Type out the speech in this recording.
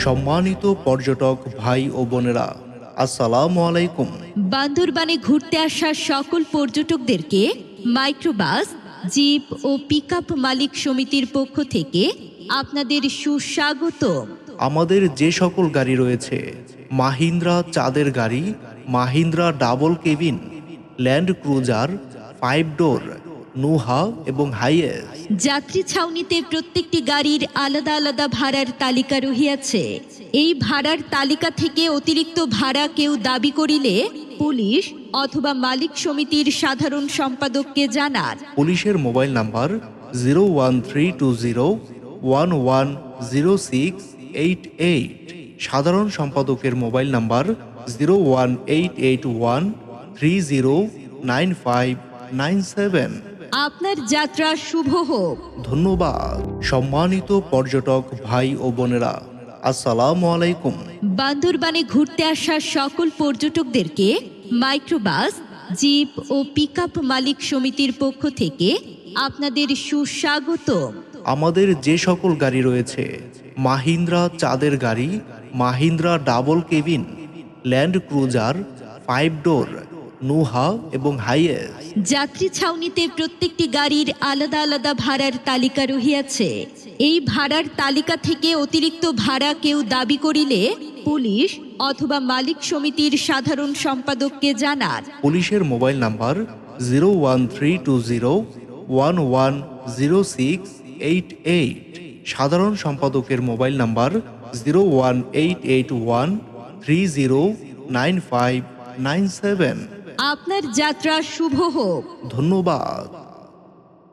সম্মানিত পর্যটক ভাই ও বোনেরা, আসসালামু আলাইকুম। বান্দরবানে ঘুরতে আসা সকল পর্যটকদেরকে মাইক্রোবাস, জিপ ও পিকআপ মালিক সমিতির পক্ষ থেকে আপনাদের সুস্বাগত। আমাদের যে সকল গাড়ি রয়েছে, মাহিন্দ্রা চাঁদের গাড়ি, Mahindra double cabin, land cruiser, 5 ডোর, নুহা এবং হাইয়েস। যাত্রী ছাউনিতে প্রত্যেকটি গাড়ির আলাদা আলাদা ভাড়ার তালিকা রহিয়াছে। এই ভাড়ার তালিকা থেকে অতিরিক্ত ভাড়া কেউ দাবি করিলে পুলিশ অথবা মালিক সমিতির সাধারণ সম্পাদককে জানান। পুলিশের মোবাইল নাম্বার 01320110688। সাধারণ সম্পাদকের মোবাইল নাম্বার 01881309597। আপনার যাত্রা শুভ হোক। ধন্যবাদ। সম্মানিত পর্যটক ভাই ও বোনেরা, আসসালামু আলাইকুম। বান্দরবানে ঘুরতে আসা সকল পর্যটকদেরকে মাইক্রোবাস, জিপ ও পিকআপ মালিক সমিতির পক্ষ থেকে আপনাদের সুস্বাগত। আমাদের যে সকল গাড়ি রয়েছে, মাহিন্দ্রা চাঁদের গাড়ি, Mahindra double cabin, land cruiser, 5 ডোর, নুহা এবং হাইয়েস। যাত্রী ছাউনিতে প্রত্যেকটি গাড়ির আলাদা আলাদা ভাড়ার তালিকা রহিয়াছে। এই ভাড়ার তালিকা থেকে অতিরিক্ত ভাড়া কেউ দাবি করিলে পুলিশ অথবা মালিক সমিতির সাধারণ সম্পাদককে জানান। পুলিশের মোবাইল নাম্বার 01320110688। সাধারণ সম্পাদকের মোবাইল নাম্বার 01881309597। আপনার যাত্রা শুভ হোক। ধন্যবাদ।